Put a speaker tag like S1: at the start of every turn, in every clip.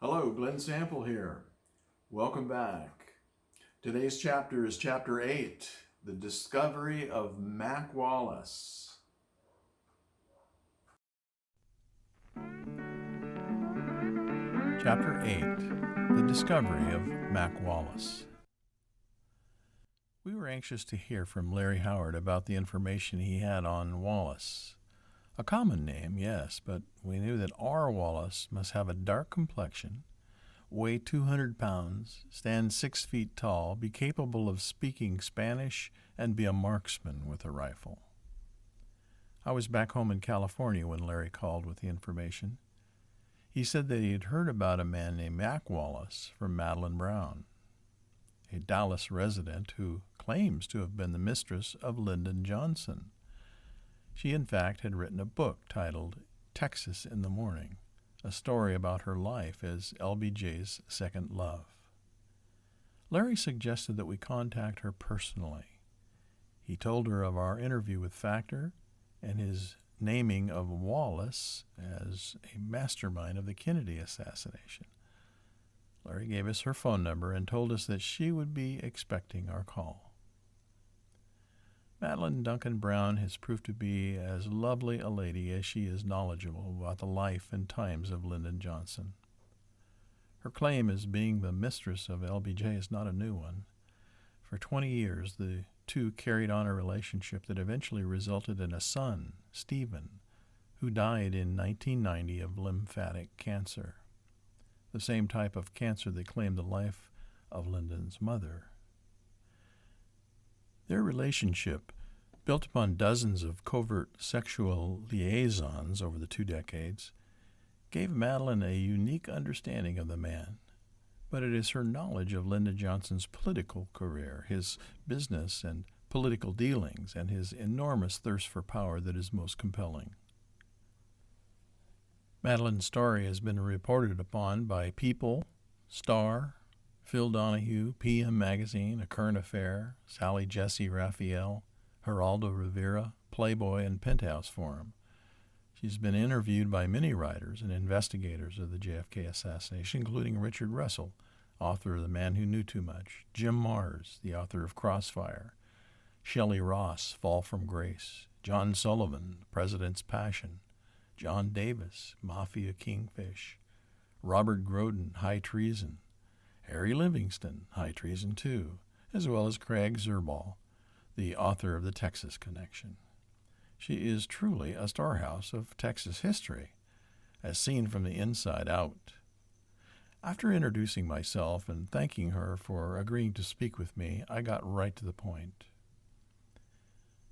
S1: Hello, Glenn Sample here. Welcome back. Today's chapter is Chapter 8, The Discovery of Mac Wallace.
S2: Chapter 8, The Discovery of Mac Wallace. We were anxious to hear from Larry Howard about the information he had on Wallace. A common name, yes, but we knew that R. Wallace must have a dark complexion, weigh 200 pounds, stand 6 feet tall, be capable of speaking Spanish, and be a marksman with a rifle. I was back home in California when Larry called with the information. He said that he had heard about a man named Mac Wallace from Madeleine Brown, a Dallas resident who claims to have been the mistress of Lyndon Johnson. She, in fact, had written a book titled Texas in the Morning, a story about her life as LBJ's second love. Larry suggested that we contact her personally. He told her of our interview with Factor and his naming of Wallace as a mastermind of the Kennedy assassination. Larry gave us her phone number and told us that she would be expecting our call. Madeleine Duncan Brown has proved to be as lovely a lady as she is knowledgeable about the life and times of Lyndon Johnson. Her claim as being the mistress of LBJ is not a new one. For 20 years, the two carried on a relationship that eventually resulted in a son, Stephen, who died in 1990 of lymphatic cancer, the same type of cancer that claimed the life of Lyndon's mother. Their relationship, built upon dozens of covert sexual liaisons over the 2 decades, gave Madeleine a unique understanding of the man. But it is her knowledge of Lyndon Johnson's political career, his business and political dealings, and his enormous thirst for power that is most compelling. Madeleine's story has been reported upon by People, Star, Phil Donahue, PM Magazine, A Current Affair, Sally Jesse Raphael, Geraldo Rivera, Playboy, and Penthouse Forum. She's been interviewed by many writers and investigators of the JFK assassination, including Richard Russell, author of The Man Who Knew Too Much, Jim Marrs, the author of Crossfire, Shelley Ross, Fall from Grace, John Sullivan, The President's Passion, John Davis, Mafia Kingfish, Robert Groden, High Treason, Harry Livingston, High Treason 2, as well as Craig Zerbal, the author of The Texas Connection. She is truly a storehouse of Texas history, as seen from the inside out. After introducing myself and thanking her for agreeing to speak with me, I got right to the point.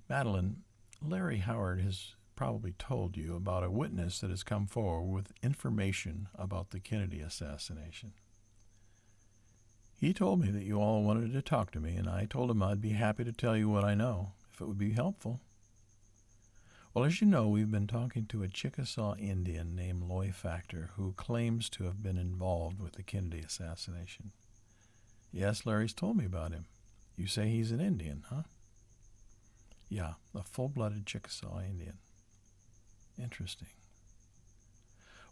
S2: Madeleine, Larry Howard has probably told you about a witness that has come forward with information about the Kennedy assassination. He told me that you all wanted to talk to me, and I told him I'd be happy to tell you what I know, if it would be helpful. Well, as you know, we've been talking to a Chickasaw Indian named Loy Factor, who claims to have been involved with the Kennedy assassination. Yes, Larry's told me about him. You say he's an Indian, huh? Yeah, a full-blooded Chickasaw Indian. Interesting.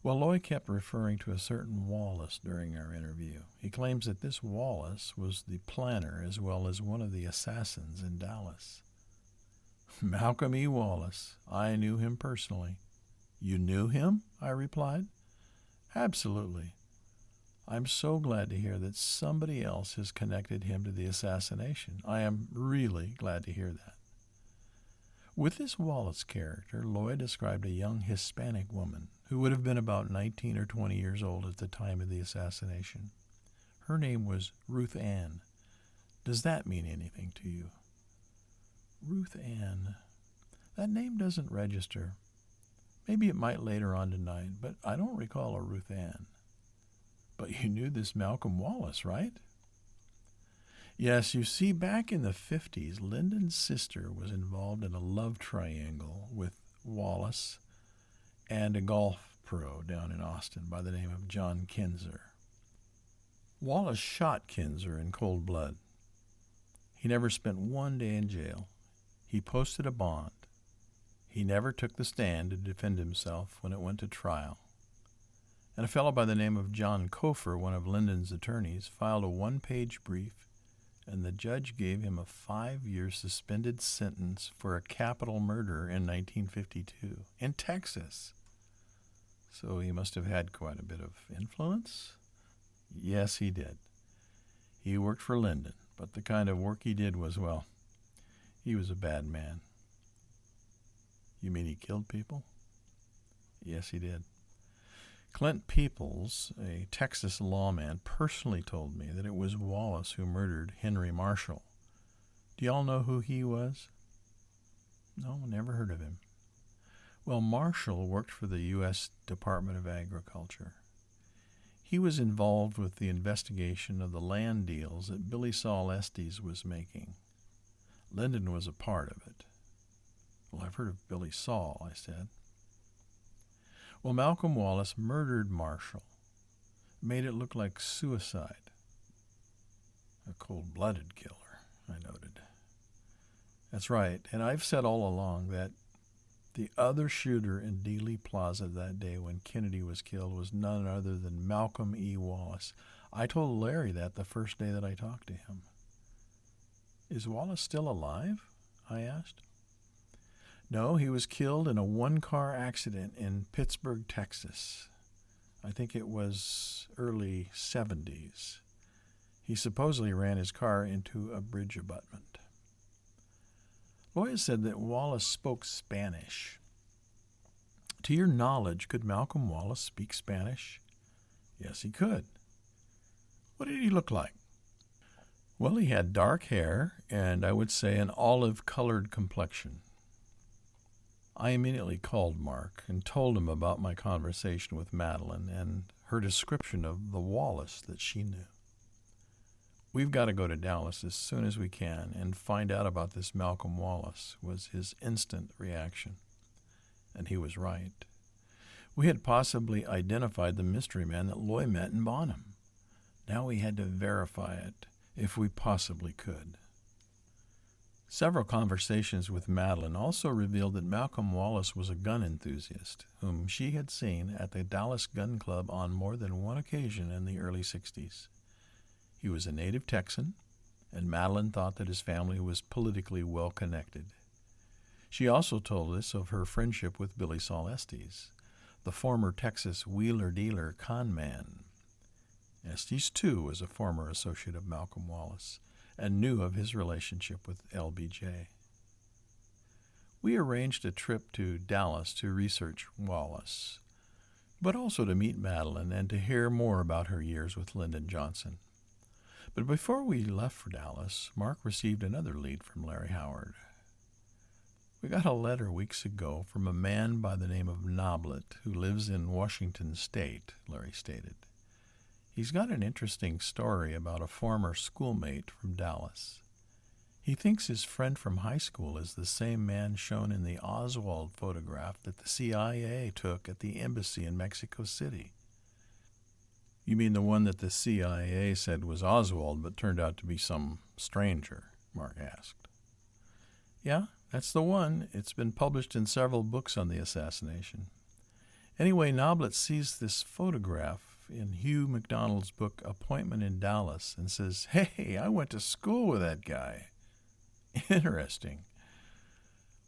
S2: Well, Loy kept referring to a certain Wallace during our interview. He claims that this Wallace was the planner as well as one of the assassins in Dallas. Malcolm E. Wallace. I knew him personally. You knew him? I replied. Absolutely. I'm so glad to hear that somebody else has connected him to the assassination. I am really glad to hear that. With this Wallace character, Lloyd described a young Hispanic woman who would have been about 19 or 20 years old at the time of the assassination. Her name was Ruth Ann. Does that mean anything to you? Ruth Ann. That name doesn't register. Maybe it might later on tonight, but I don't recall a Ruth Ann. But you knew this Malcolm Wallace, right? Yes, you see, back in the 50s, Lyndon's sister was involved in a love triangle with Wallace and a golf pro down in Austin by the name of John Kinzer. Wallace shot Kinzer in cold blood. He never spent one day in jail. He posted a bond. He never took the stand to defend himself when it went to trial. And a fellow by the name of John Kofer, one of Lyndon's attorneys, filed a one-page brief, and the judge gave him a 5-year suspended sentence for a capital murder in 1952 in Texas. So he must have had quite a bit of influence? Yes, he did. He worked for Lyndon, but the kind of work he did was, well, he was a bad man. You mean he killed people? Yes, he did. Clint Peoples, a Texas lawman, personally told me that it was Wallace who murdered Henry Marshall. Do y'all know who he was? No, never heard of him. Well, Marshall worked for the U.S. Department of Agriculture. He was involved with the investigation of the land deals that Billy Saul Estes was making. Lyndon was a part of it. Well, I've heard of Billy Saul, I said. Well, Malcolm Wallace murdered Marshall, made it look like suicide. A cold-blooded killer, I noted. That's right, and I've said all along that the other shooter in Dealey Plaza that day when Kennedy was killed was none other than Malcolm E. Wallace. I told Larry that the first day that I talked to him. Is Wallace still alive? I asked. No, he was killed in a one-car accident in Pittsburgh, Texas. I think it was early 70s. He supposedly ran his car into a bridge abutment. Lawyers said that Wallace spoke Spanish. To your knowledge, could Malcolm Wallace speak Spanish? Yes, he could. What did he look like? Well, he had dark hair and I would say an olive-colored complexion. I immediately called Mark and told him about my conversation with Madeleine and her description of the Wallace that she knew. We've got to go to Dallas as soon as we can and find out about this Malcolm Wallace, was his instant reaction. And he was right. We had possibly identified the mystery man that Loy met in Bonham. Now we had to verify it if we possibly could. Several conversations with Madeleine also revealed that Malcolm Wallace was a gun enthusiast whom she had seen at the Dallas Gun Club on more than one occasion in the early 60s. He was a native Texan, and Madeleine thought that his family was politically well connected. She also told us of her friendship with Billy Saul Estes, the former Texas wheeler-dealer con man. Estes, too, was a former associate of Malcolm Wallace and knew of his relationship with LBJ. We arranged a trip to Dallas to research Wallace, but also to meet Madeleine and to hear more about her years with Lyndon Johnson. But before we left for Dallas, Mark received another lead from Larry Howard. We got a letter weeks ago from a man by the name of Noblet who lives in Washington State, Larry stated. He's got an interesting story about a former schoolmate from Dallas. He thinks his friend from high school is the same man shown in the Oswald photograph that the CIA took at the embassy in Mexico City. You mean the one that the CIA said was Oswald but turned out to be some stranger? Mark asked. Yeah, that's the one. It's been published in several books on the assassination. Anyway, Noblet sees this photograph in Hugh MacDonald's book Appointment in Dallas and says, "Hey, I went to school with that guy." Interesting.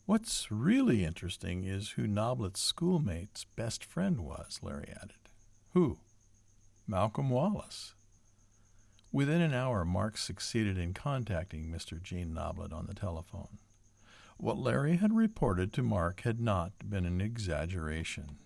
S2: What's really interesting is who Noblet's schoolmate's best friend was, Larry added. Who? Malcolm Wallace. Within an hour, Mark succeeded in contacting Mr. Gene Noblet on the telephone. What Larry had reported to Mark had not been an exaggeration.